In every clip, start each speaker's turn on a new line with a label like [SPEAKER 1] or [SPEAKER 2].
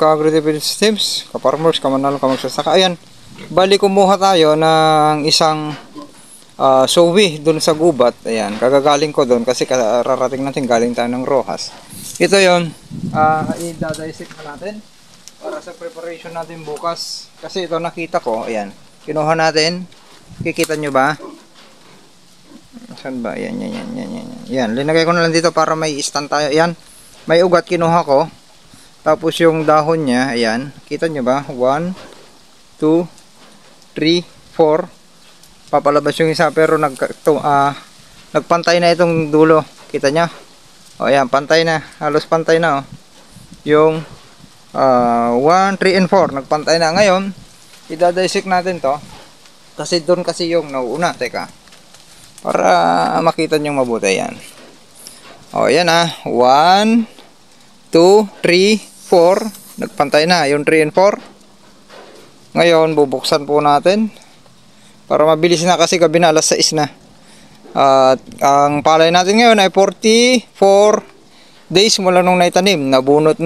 [SPEAKER 1] ka-agri-defense systems, ka-farmers, ka-manalo, ka-magsasaka. Ayan, bali kumuha tayo ng isang sowi dun sa gubat. Ayan, kagagaling ko dun kasi kararating natin, galing tayo ng Rojas. Ito yun, i-dissect na natin para sa preparation natin bukas. Kasi ito nakita ko, ayan, kinuha natin. Kikita nyo ba? Saan ba? Yan. Yan, linagay ko na lang dito para may stand tayo. Ayan, may ugat kinuha ko. Tapos yung dahon niya, ayan, kita nyo ba? 1, 2, 3, 4. Papalabas yung isa pero nagpantay na itong dulo. Kita nyo? O ayan, pantay na. Halos pantay na, oh. Yung 1, 3, and 4 nagpantay na. Ngayon, idadisik natin to. Kasi doon kasi yung nauuna. Teka, para makita nyo mabuti yan. O ayan, 1, 2, 3, 4. Nagpantay na yung 3 and 4. Ngayon, bubuksan po natin para mabilis na kasi gabi na, alas 6 na. At ang palay natin ngayon ay 44 days mula nung naitanim. Nabunot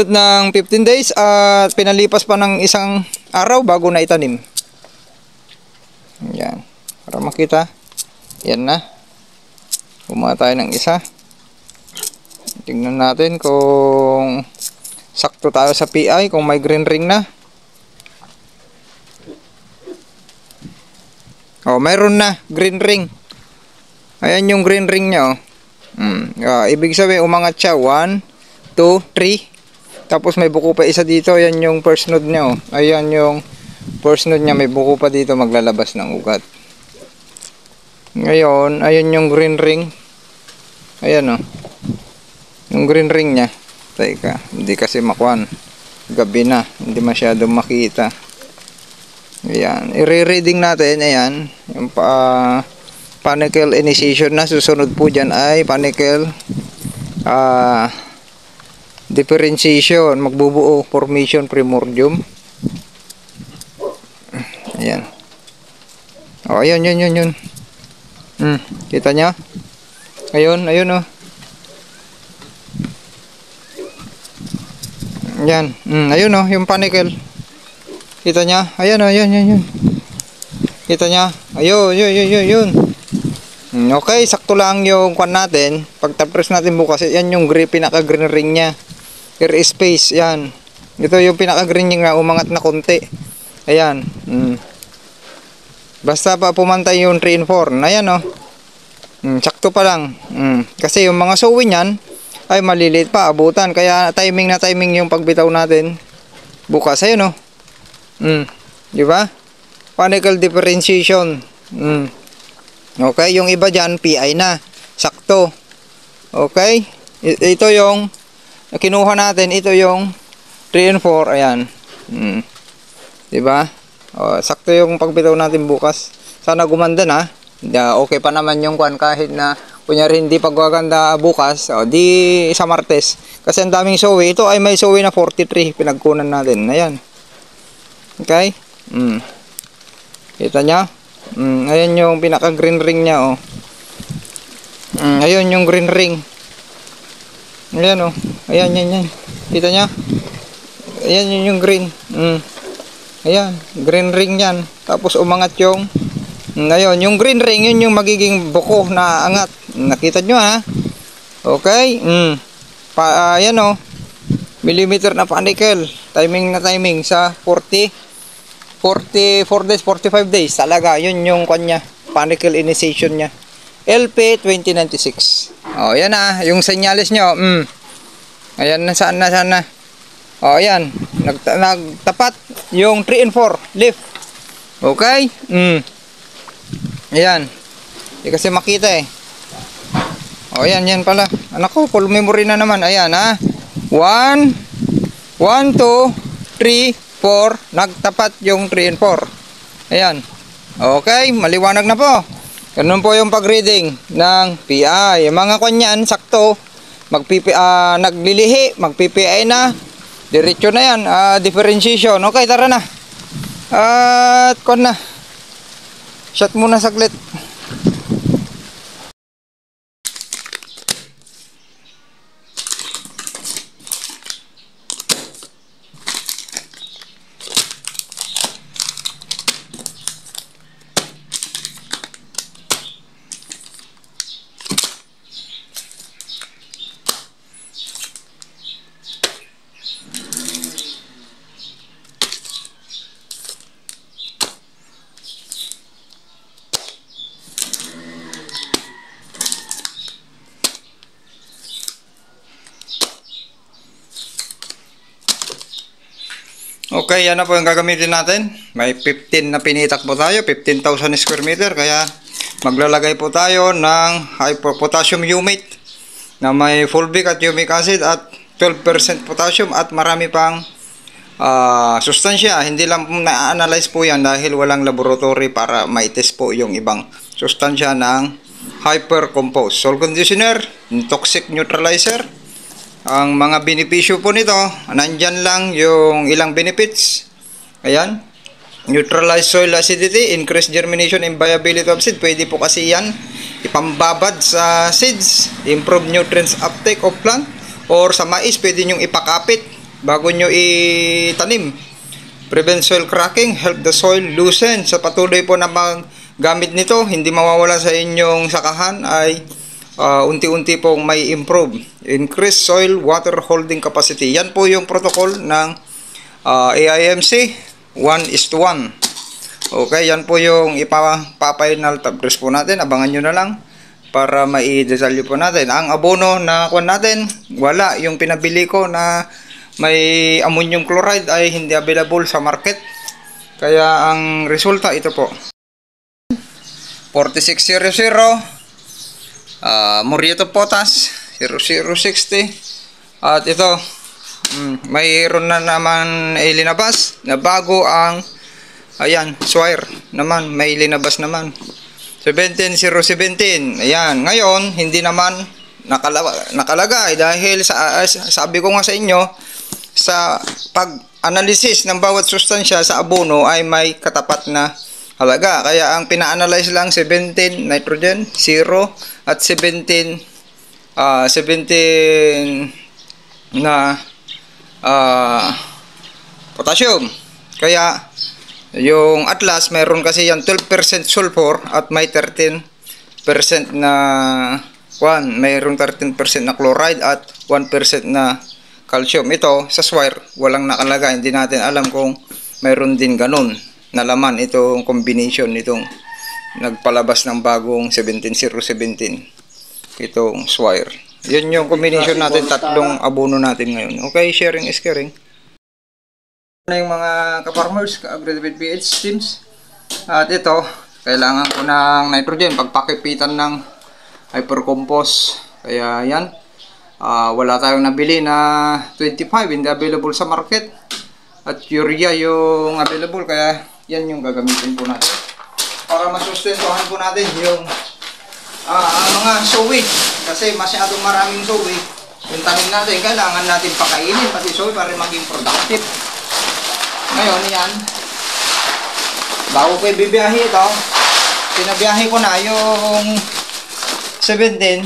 [SPEAKER 1] ng 15 days at pinalipas pa ng isang araw bago naitanim. Yan, para makita. Yan na. Kumuha tayo ng isa. Tingnan natin kung sakto tayo sa PI, kung may green ring na. Oh, mayroon na green ring. Ayan yung green ring nya, oh. Ibig sabihin umangat siya 1, 2, 3. Tapos may buko pa isa dito. Ayan yung first node nya, oh. Ayan yung first node nya, may buko pa dito, maglalabas ng ugat. Ngayon, ayan yung green ring. Ayan, oh. Yung green ring nya. Teka, hindi kasi makuhan. Gabi na, hindi masyadong makita. Ayan, i-reading natin. Ayan, yung panicle initiation na. Susunod po dyan ay panicle differentiation. Magbubuo formation primordium. Ayan. O, ayan, yun. Kita nyo? Ayun, oh. Ayan, ayun, oh, yung panicle. Kita niya? Ayan, oh, yun. Kita niya? Ayun. Okay, sakto lang yung kwan natin. Pag tapos natin bukas, yan yung pinaka-green ring niya. Air space, yan. Ito yung pinaka-green niya, umangat na konti. Ayan. Basta pa pumantay yung 3 and 4. Ayan, oh. Sakto pa lang. Kasi yung mga sowin yan ay maliliit pa, abutan. Kaya timing yung pagbitaw natin bukas. Ayun, oh. Di ba? Panicle differentiation. Okay, yung iba dyan PI na. Sakto. Okay? Ito yung kinuha natin, ito yung 3 and 4. Ayan. Di ba? Sakto yung pagbitaw natin bukas. Sana gumanda na. Okay pa naman yung kwan kahit na kunyari hindi pagwaganda bukas, di sa Martes. Kasi ang daming sowi. Ito ay may sowi na 43 pinagkunan natin. Ayan. Okay? Kita nya? Ayan yung pinaka green ring nya, oh. Ayun yung green ring. Ayan, oh. Ayan, yan. Kita nya? Ayan yung green. Ayan, green ring yan. Tapos umangat yung ayun, yung green ring, yun yung magiging buko na angat. Nakita nyo, ha? Okay? Ayan, oh. Millimeter na panicle. Timing sa 44 days, 45 days. Talaga, yun yung kanya. Panicle initiation nya. LP2096. O, yan na. Yung senyales nyo. Ayan na, saan na. O, ayan. Nagtapat yung 3 and 4 leaf. Okay? Ayan. Hindi kasi makita, eh. O, ayan, yan pala. Anak ko, full memory na naman. Ayan, ha. 1, 2, 3, 4, nagtapat yung 3 and 4. Ayan. Okay, maliwanag na po. Ganun po yung pag-reading ng PI. Yung mga kanyan, sakto. Naglilihi, mag-PPI na. Diretso na yan. Differentiation. Okay, tara na. At kwan na. Shot muna saglit. Okay, yan na po yung gagamitin natin. May 15 na pinitak po tayo, 15,000 square meter. Kaya maglalagay po tayo ng hypopotassium humate na may fulvic at humic acid at 12% potassium at marami pang sustansya. Hindi lang na-analyze po yan dahil walang laboratory para ma-test po yung ibang sustansya ng hypercompose. Soil conditioner, toxic neutralizer. Ang mga benepisyo po nito, nandyan lang yung ilang benefits. Ayan. Neutralize soil acidity, increase germination and viability of seed. Pwede po kasi yan ipambabad sa seeds, improve nutrients uptake of plant, or sa mais pwede nyong ipakapit bago nyo itanim. Prevent soil cracking, help the soil loosen. Sa patuloy po na gamit nito, hindi mawawala sa inyong sakahan ay unti-unti pong may improve. Increase soil water holding capacity. Yan po yung protocol ng AIMC 1:1. Okay, yan po yung ipa-final tabres po natin. Abangan nyo na lang para mai-detalye po natin. Ang abono na kuha natin, wala. Yung pinabili ko na may ammonium chloride ay hindi available sa market. Kaya ang resulta ito po. 4600 Muriato Potas 0060 at ito mayroon na naman ay linabas na bago ang ayan, Swire naman may linabas naman 17017. Ayan, ngayon hindi naman nakalagay dahil sabi ko nga sa inyo sa pag-analysis ng bawat sustansya sa abono ay may katapat na halaga. Kaya ang pina-analyze lang 17 nitrogen, 0 at 17 na potassium. Kaya yung Atlas mayroon kasi yan 12% sulfur at may 13% na mayroon 13% na chloride at 1% na calcium. Ito sa Swire walang nakalagay, hindi natin alam kung mayroon din ganun na laman itong combination nitong nagpalabas ng bagong 17017 itong Swire. Yun yung combination natin, tatlong abono natin ngayon. Okay, sharing is caring. Na yung mga ka-farmers, ka-agri-with PH teams. At ito, kailangan ko ng nitrogen pagpakipitan ng hypercompose. Kaya yan, wala tayong nabili na 25, hindi available sa market. At urea yung available, kaya yan yung gagamitin po natin para masustentuhan po natin yung mga soy, kasi masyadong maraming soy yung tanim natin. Kailangan natin pakainin pati soy para maging productive. Ngayon yan, bago ko ibibiyahe ito, pinabiyahe ko na yung 17,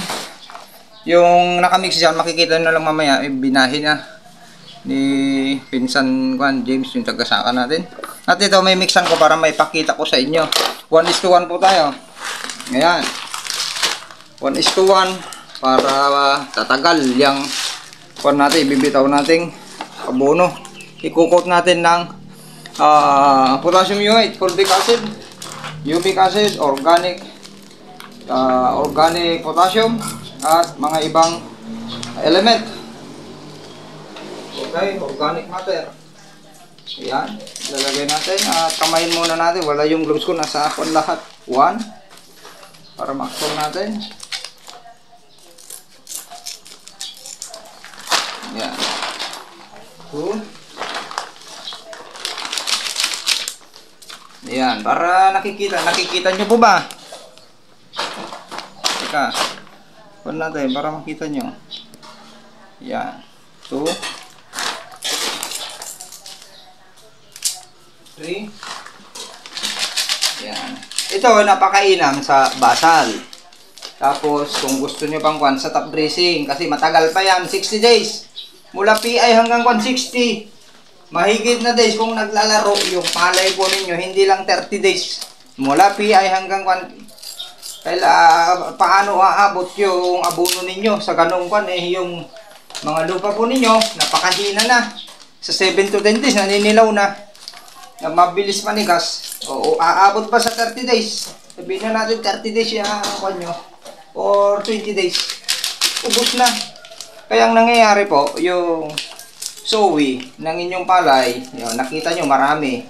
[SPEAKER 1] yung nakamix dyan, makikita na lang mamaya, binahi na ni pinsan Juan James yung tagasaka natin. At ito may mixan ko para maipakita ko sa inyo. 1:1 po tayo. Ayan. 1:1 para tatagal yung kuan natin, ibibitaw nating abono. Ikukot natin ng potassium humate, fulvic acid, humic acid, organic potassium at mga ibang element. Okay, organic matter. Ayan, lalagay natin at kamayin muna natin. Wala yung gloves ko, nasa ako lahat. 1 para makson natin. Ayan. 2. Ayan, para nakikita nyo po ba? Teka, pun natin para makita nyo. Ayan. 2. 3. Yan. Ito napakainam sa basal. Tapos kung gusto niyo pang kwan sa top dressing kasi matagal pa yan, 60 days. Mula PI hanggang 160. Mahigit na days kung naglalaro yung palay po ninyo, hindi lang 30 days. Mula PI hanggang paano aabot yung abono ninyo sa ganung kwan yung mga lupa po ninyo napakahina na. Sa 7 to 10 days naninilaw na. Na mabilis manigas, o aabot pa sa 30 days. Sabihin na natin 30 days yung nyo, or 20 days. Ubus na. Kaya ang nangyayari po, yung sowi ng inyong palay, yun, nakita nyo marami,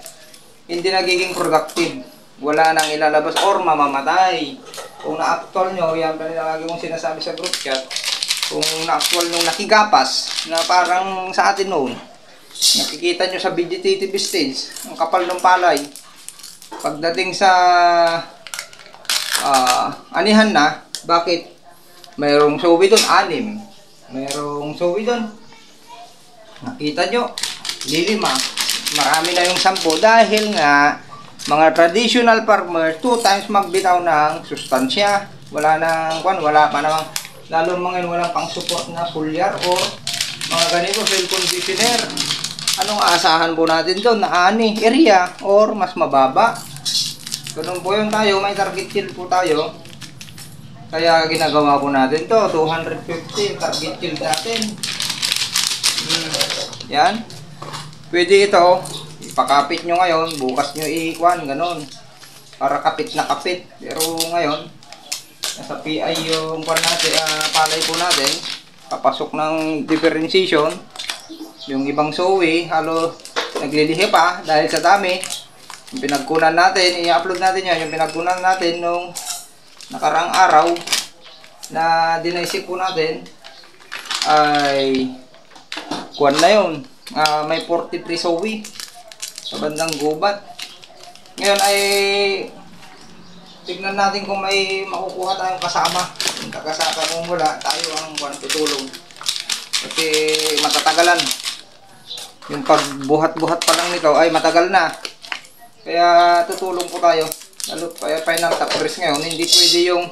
[SPEAKER 1] hindi nagiging productive, wala nang ilalabas or mamamatay. Kung na-actual nyo, yan pa lagi kong sinasabi sa group chat, kung na-actual nung nakigapas, na parang sa atin noon, nakikita nyo sa vegetative stage, ang kapal ng palay. Pagdating sa anihan na, bakit? Mayroong sowi doon, 6. Mayroong sowi doon. Nakita nyo, lilima. Marami na yung 10 dahil nga mga traditional farmers 2 times magbitaw ng sustansya. Wala nang wala pa namang, lalo mga walang pang support na foliar or mga ganito, soil conditioner. Anong aasahan po natin doon na area or mas mababa? Ganun po yung tayo, may target yield po tayo. Kaya ginagawa po natin to 250 target yield natin. Yan. Pwede ito, ipakapit nyo ngayon, bukas nyo iikwan, ganun. Para kapit na kapit. Pero ngayon, nasa PI yung palay po natin. Papasok ng differentiation. Yung ibang sowi, halo naglilihi pa dahil sa dami. Yung pinagkunan natin, i-upload natin yan. Yung pinagkunan natin nung nakarang araw na dinaisip po natin ay kuwan na yun. May 43 sowi sa bandang gubat. Ngayon ay tignan natin kung may makukuha tayong kasama. Kung kakasaka kung wala, tayo ang tutulong. Kasi matatagalan. Yung pagbuhat-buhat pa lang nito ay matagal na. Kaya tutulong po tayo. Lalo final top dress ngayon, hindi pwede yung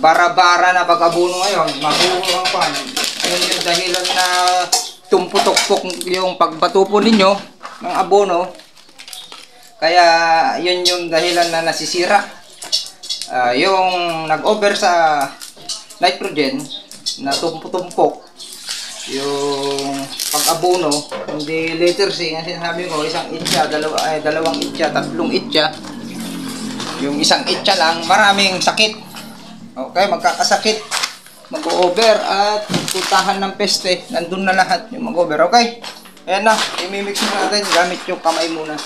[SPEAKER 1] bara-bara na pag-abono ngayon. Mabuhuang pa. Yun yung dahilan na tumputok-pok yung pagbato po ninyo ng abono. Kaya yun yung dahilan na nasisira. Yung nag-over sa nitrogen na tumputumpok yung pag-abono, hindi letter C, kasi sinasabi ko, isang itcha, dalawang itcha, 3 itcha. Yung isang itcha lang, maraming sakit. Okay, magkakasakit, mag-over at puntahan ng peste, nandun na lahat yung mag-over. Okay, ayan na, imimix na natin gamit yung kamay muna.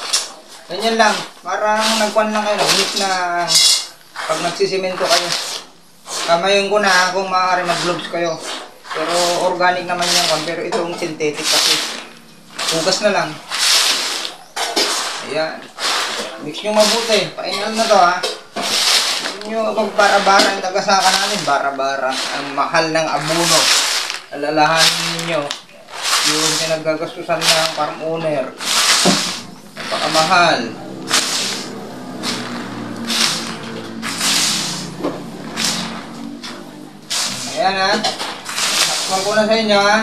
[SPEAKER 1] Ganyan lang, parang nagwan lang kayo, mix na pag nagsisimento kayo. Kamayin ko na kung maaari mag-gloves kayo. Pero organic naman yan, pero itong synthetic kasi. Hugas na lang. Ayan. Mix nyo mabuti. Painal na to ha. Hindi nyo magbara-bara yung tagasaka natin. Bara-bara. Ang mahal ng abono. Alalahanin ninyo yung pinagagastusan ng farm owner. Napakamahal. Ayan ha. Nakapag ko na sa inyo ha.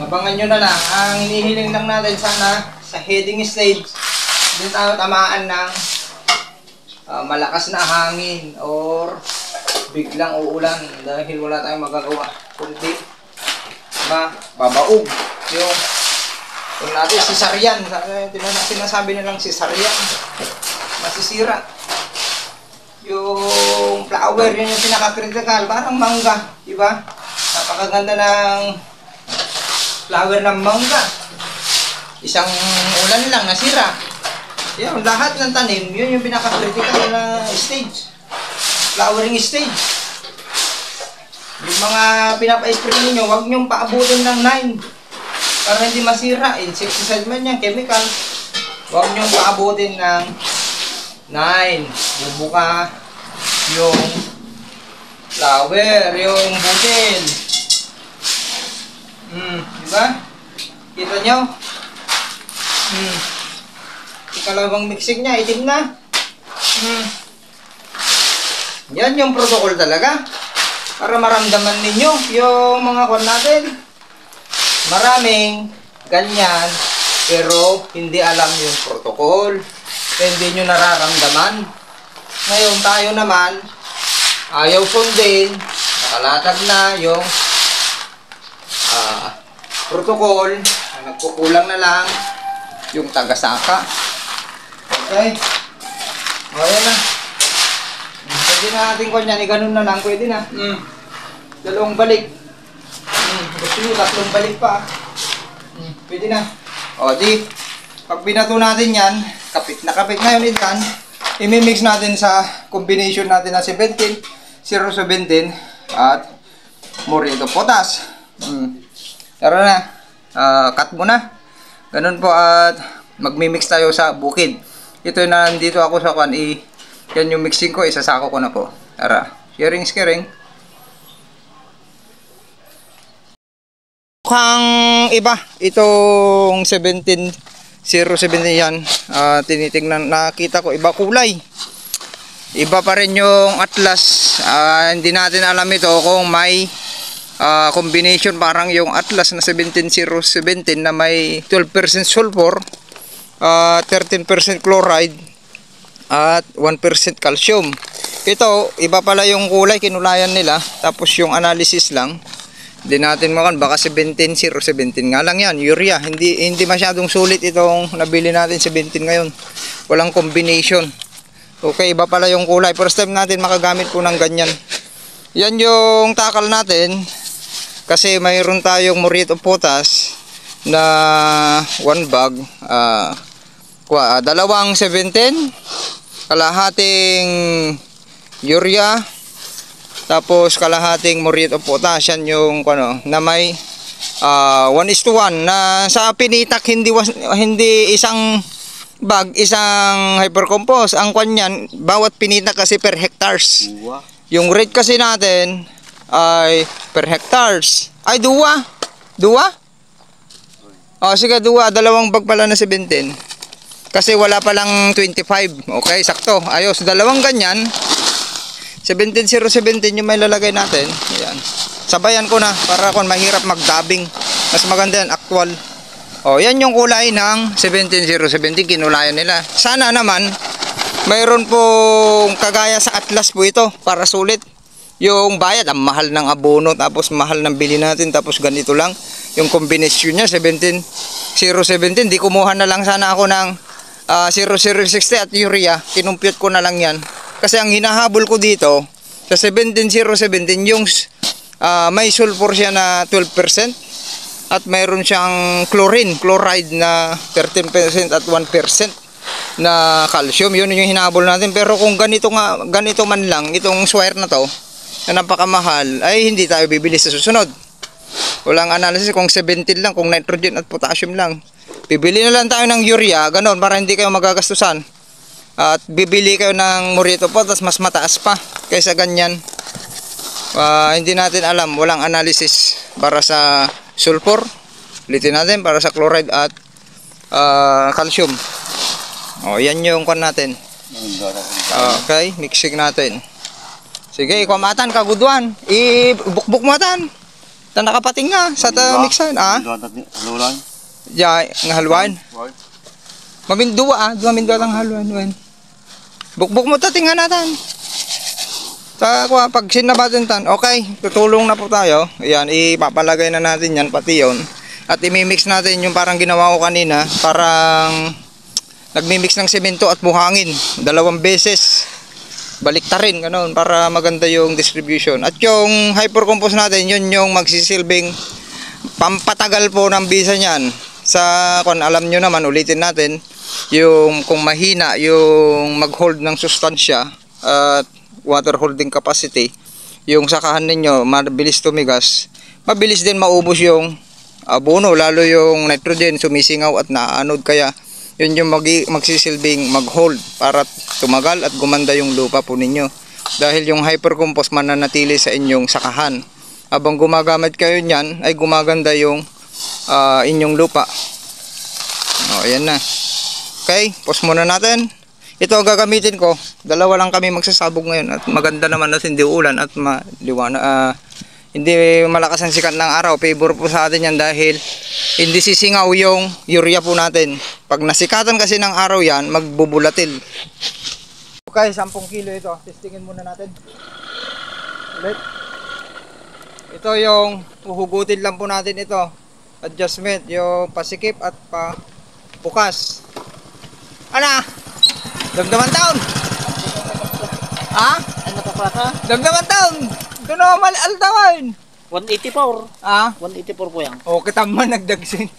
[SPEAKER 1] Abangan nyo na lang. Ang hinihiling lang natin sana sa heading stage, din tayo tamaan ng malakas na hangin or biglang uulan dahil wala tayong magagawa. Kundi babaog. Yung kung natin sisaryan, sinasabi nilang sisaryan, masisira. Yung flower, yun yung pinaka-critical, parang mangga, diba? Napakaganda ng flower ng mangga. Isang ulan lang, nasira. Yan, lahat ng tanim, yun yung pinaka-critical na stage. Flowering stage. Yung mga pinapa-spray ninyo, huwag nyong paabutin ng 9. Para hindi masira. Insecticide man yan, chemical. Huwag nyong paabutin ng 9. Bubuka yung flower, yung butil. Diba? Kita nyo? Ikalawang mixing niya, itim na. Yan yung protocol talaga. Para maramdaman ninyo yung mga kwan natin. Maraming ganyan, pero hindi alam yung protocol. Hindi nyo nararamdaman. Ngayon tayo naman, ayaw sundin, nakalatag na yung protocol, nagkukulang na lang yung tagasaka. Okay? O, yan na. Pwede na natin kung yan, ganun na lang, pwede na. Dalawang balik. Gusto nyo, 3 balik pa. Pwede na. O, di, pag binato natin yan, kapit na kapit ngayon yan, imimix natin sa combination natin na 17, 017, at Morito Potas. Tara na. Cut mo na. Ganun po at magmimix tayo sa bukid. Ito na nandito ako sa kwan. Yan yung mixing ko. Isasako ko na po. Tara. Sharing is caring. Mukhang iba. Itong 17, 017 yan. Tinitingnan. Nakita ko iba kulay. Iba pa rin yung Atlas. Hindi natin alam ito kung may combination parang yung Atlas na 17017 na may 12% sulfur, 13% chloride at 1% calcium. Ito, iba pala yung kulay, kinulayan nila. Tapos yung analysis lang. Hindi natin makan, baka 17017 nga lang yan, urea. Hindi masyadong sulit itong nabili natin 17 ngayon. Walang combination. Okay, iba pala yung kulay. First time natin makagamit po ng ganyan. Yan yung takal natin. Kasi mayroon tayong Morito Potas na 1 bag, dalawang 17, kalahating urea, tapos kalahating Morito Potas. Yan yung na may 1:1 na sa pinitak, hindi isang bag, isang hypercompose. Ang kwan bawat pinitak kasi per hectares. Yung rate kasi natin ay per hectares. Ay, duwa. O, sige, dalawang bag pala na 17. Kasi wala palang 25. Okay, sakto. Ayos, dalawang ganyan. 17017 yung may lalagay natin. Ayan. Sabayan ko na para kung mahirap magdabing. Mas maganda yan, actual. O, yan yung kulay ng 17017. Kinulayan nila. Sana naman, mayroon pong kagaya sa Atlas po ito para sulit. Yung bayad, ang mahal ng abono, tapos mahal ng bili natin, tapos ganito lang. Yung combination niya, 17017, di kumuha na lang sana ako ng 0060 at urea. Kinumpute ko na lang yan. Kasi ang hinahabol ko dito, sa 17017, yung may sulfur siya na 12%, at mayroon siyang chloride na 13% at 1% na calcium. Yun yung hinahabol natin. Pero kung ganito man lang, itong swire na to, na napakamahal, ay hindi tayo bibili sa susunod. Walang analysis kung 17 lang, kung nitrogen at potassium lang. Bibili na lang tayo ng urea, ganon, para hindi kayo magagastusan. At bibili kayo ng Morito Potas, mas mataas pa kaysa ganyan. Hindi natin alam, walang analysis para sa sulfur. Ulitin natin, para sa chloride at calcium. O, yan yung kwan natin. Okay, mixing natin. Sige, kumatan kaguduan. Ibukbuk mo tan. Tan nakapating nga sa mixan,
[SPEAKER 2] Haluan.
[SPEAKER 1] Ya, nga haluan. Mamindua 2 mindua lang haluan. Bukbuk mo ta tingan natan. Pag sinabatin tan, okay, tutulong na po tayo. Ayan, ipapalagay na natin yan, pati yon. At imimix natin yung parang ginawa ko kanina. Parang nagmimix ng semento at buhangin. 2 beses. Baliktarin, ganoon, para maganda yung distribution. At yung hypercompose natin, yun yung magsisilbing pampatagal po ng bisa niyan. Kung alam nyo naman, ulitin natin, yung kung mahina yung mag-hold ng sustansya at water holding capacity, yung sakahan ninyo mabilis tumigas, mabilis din maubos yung abono, lalo yung nitrogen sumisingaw at naaanod. Kaya yun yung magsisilbing mag-hold para tumagal at gumanda yung lupa po ninyo. Dahil yung hypercompose mananatili sa inyong sakahan. Habang gumagamit kayo niyan, ay gumaganda yung inyong lupa. O, ayan na. Okay, pause muna natin. Ito ang gagamitin ko. 2 lang kami magsasabog ngayon. At maganda naman at hindi ulan at maliwanag. Hindi malakas ang sikat ng araw. Favor po sa atin yan dahil hindi sisingaw yung urea po natin. Pag nasikatan kasi ng araw yan, magbubulatil. Okay, 10 kilo ito. Testingin muna natin. Ulit. Ito yung uhugutin lang po natin ito. Adjustment, yung pasikip at bukas. Ana? Damdaman taon? Ha?
[SPEAKER 2] Ano ka plata?
[SPEAKER 1] Damdaman taon? Ito na altawan.
[SPEAKER 2] 184.
[SPEAKER 1] Ah?
[SPEAKER 2] 184 po yan.
[SPEAKER 1] O, kita man nagdagsin.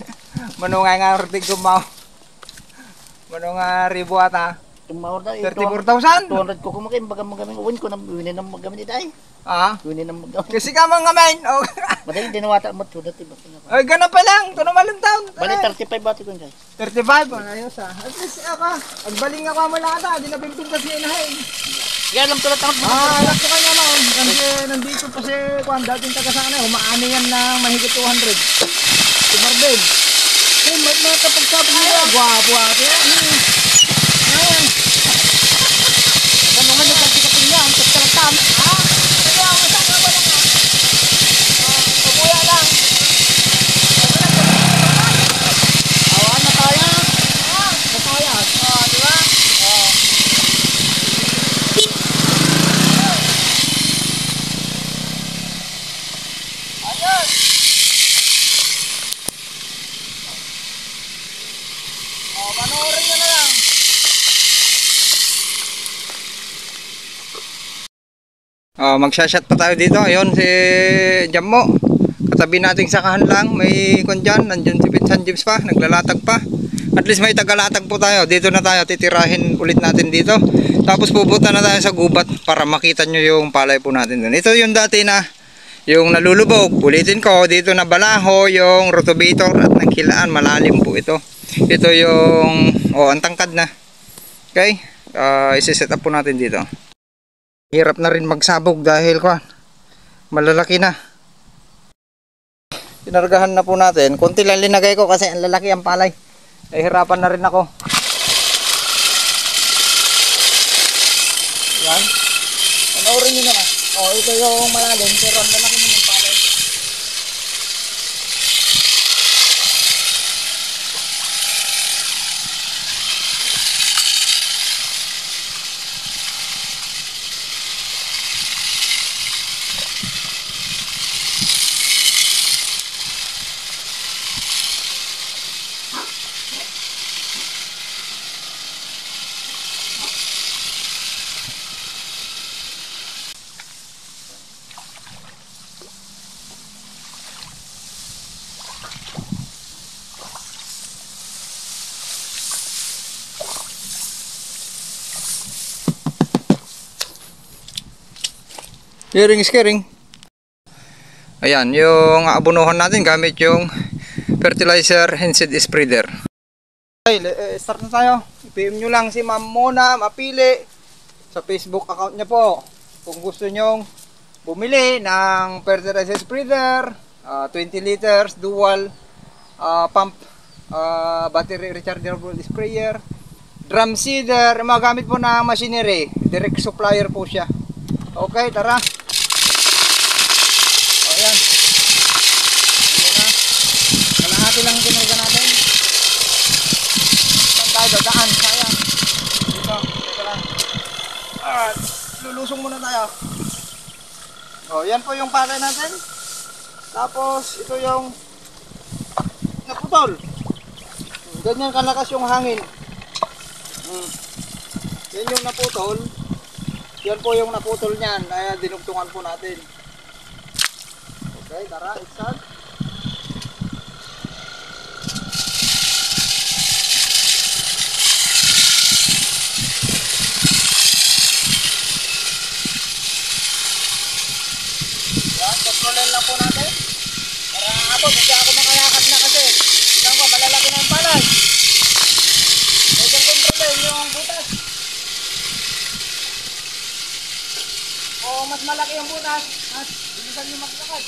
[SPEAKER 1] Manungay nga rating kumaw. Manungay ribu ata.
[SPEAKER 2] Tumawar na.
[SPEAKER 1] 34,000?
[SPEAKER 2] 200 ko kumakin. Baga magaming uwin ko. Winin ang magamit ito ay.
[SPEAKER 1] Ah?
[SPEAKER 2] Winin ang magamit.
[SPEAKER 1] Kasi ka mga main. Oh.
[SPEAKER 2] Madali dinawata mo. Tunat iba.
[SPEAKER 1] Ay, ganun pa lang. Ito naman lang taon.
[SPEAKER 2] Bali 35 bati ko guys.
[SPEAKER 1] 35. Ayos ah. At least ako. Agbaling ako mo lang ata. Di na bimping kasi inahin.
[SPEAKER 2] Kaya alam tulat ako.
[SPEAKER 1] Alam ko kanya mo. Kasi nandito pa si Juan. Dating taga sana. Umaani yan ng mahigit 200. Si Marvin.
[SPEAKER 2] Ay, matapagsabi nila.
[SPEAKER 1] Guwapo ate. Ayan.
[SPEAKER 2] Ano nga nagkakikating niya. Ang tatalatan.
[SPEAKER 1] Ha? Kaya ako sa mga lang ha. Pabuya lang.
[SPEAKER 2] Awan na kaya.
[SPEAKER 1] Masaya. Di ba? Ayun. Panoorin nyo na lang. Magsashot pa tayo dito. Ayun si Jammo. Katabi nating sakahan lang. May kundyan. Nandyan si Pinsan James pa. Naglalatag pa. At least may tagalatag po tayo. Dito na tayo. Titirahin ulit natin dito. Tapos pupunta na tayo sa gubat para makita nyo yung palay po natin dun. Ito yung dati na yung nalulubog. Ulitin ko. Dito na balaho yung rotovator at nagkilaan. Malalim po ito. Ito yung ang tangkad na. Okay. Isi-set up po natin dito. Hirap na rin magsabog dahil malalaki na. Pinargahan na po natin. Kunti lang linagay ko kasi ang lalaki ang palay. Hirapan na rin ako. Yan. Panoorin nyo naman. Ito yung malalim pero ang lalaki naman ang palay. Hearing is caring. Ayan, yung aabonohan natin gamit yung fertilizer and seed spreader. Okay, start na tayo. I-PM nyo lang si Ma'am Mona Mapili sa Facebook account niya po. Kung gusto nyong bumili ng fertilizer spreader, 20 liters, dual pump, battery rechargeable sprayer, drum seeder, magamit po na machinery. Direct supplier po siya. Okay, tara. Ayan. Kalahati lang kinuha natin. Saan tayo dadaan? Sayang. Dito. Dito lang. Alright. Lulusong muna tayo. Yan po yung palay natin. Tapos, ito yung naputol. Ganyan kalakas yung hangin. Yan yung naputol. Yan po yung naputol niyan. Kaya dinugtungan po natin. Okay, tara, start. Yan, kontrolin lang po natin. Para abot, hindi ako makayakad na kasi. Yan ko, malalaki na yung palay. Medyo kontrolin yung butas. O mas malaki yung butas, mas bilisan nyo maglakad.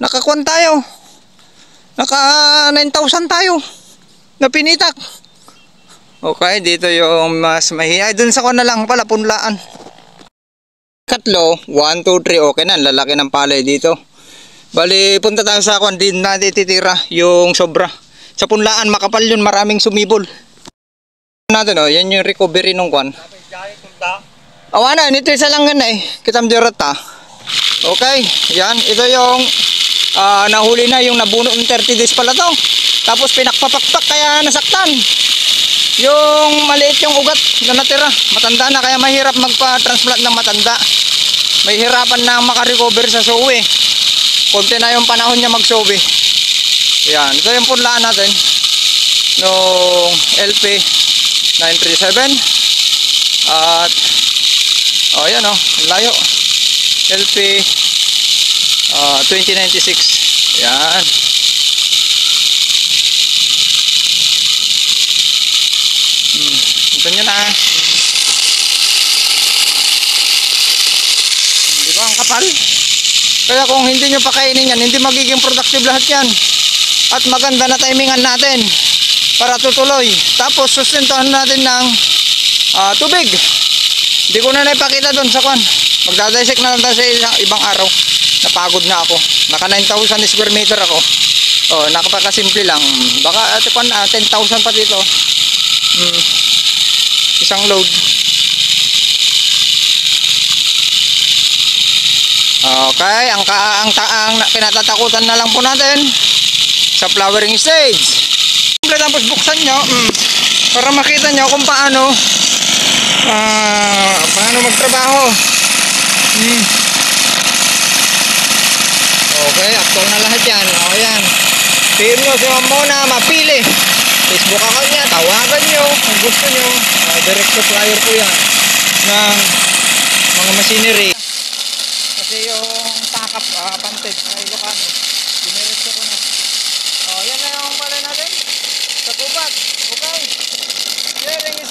[SPEAKER 1] Nakakuan tayo. Naka 9,000 tayo. Napinitak. Okay, dito yung mas mahina. Dun sa ko na lang pala, punlaan. Katlo, 1, 2, 3. Okay na, lalaki ng palay dito. Bali, punta tayo sa kwan. Din na titira yung sobra. Sa punlaan, makapal yun. Maraming sumibol. Natin, yan yung recovery nung kwan. Awana, nito isa lang gan eh. Kitam dirata. Okay, yan. Ito yung nahuli na yung nabuno ng 30 days pala to. Tapos pinakpapakpak kaya nasaktan. Yung maliit yung ugat na natira, matanda na kaya mahirap magpa-transplant ng matanda. May hirapan na makarecover sa sowi. Konti na yung panahon niya magsowi. Yan, ito yung punlaan natin nung LP 937 at yan layo LP 2096. Yan. Ito nyo na. Di ba ang kapal? Kaya kung hindi nyo pakainin yan, hindi magiging productive lahat yan. At maganda na timingan natin para tutuloy. Tapos sustentuhan natin ng tubig. Hindi ko na naipakita doon sa kwan. Magdadisect na lang tayo sa ibang araw. Napagod na ako. Naka 9,000 square meter ako. Nakapakasimple lang. Baka 10,000 pa dito. Isang load. Okay, ang kinatatakutan na lang po natin sa flowering stage. Tapos buksan nyo para makita nyo kung paano magtrabaho. Okay, actual na lahat yan. Yan. PM nyo si Mona, mapili. Facebook account niya, tawagan nyo kung gusto nyo. Direct supplier po yan ng mga machinery. Kasi yung takap, panted sa Ilocano, diniretso ko na. Yan na yung pala natin sa kubat. Okay. Sharing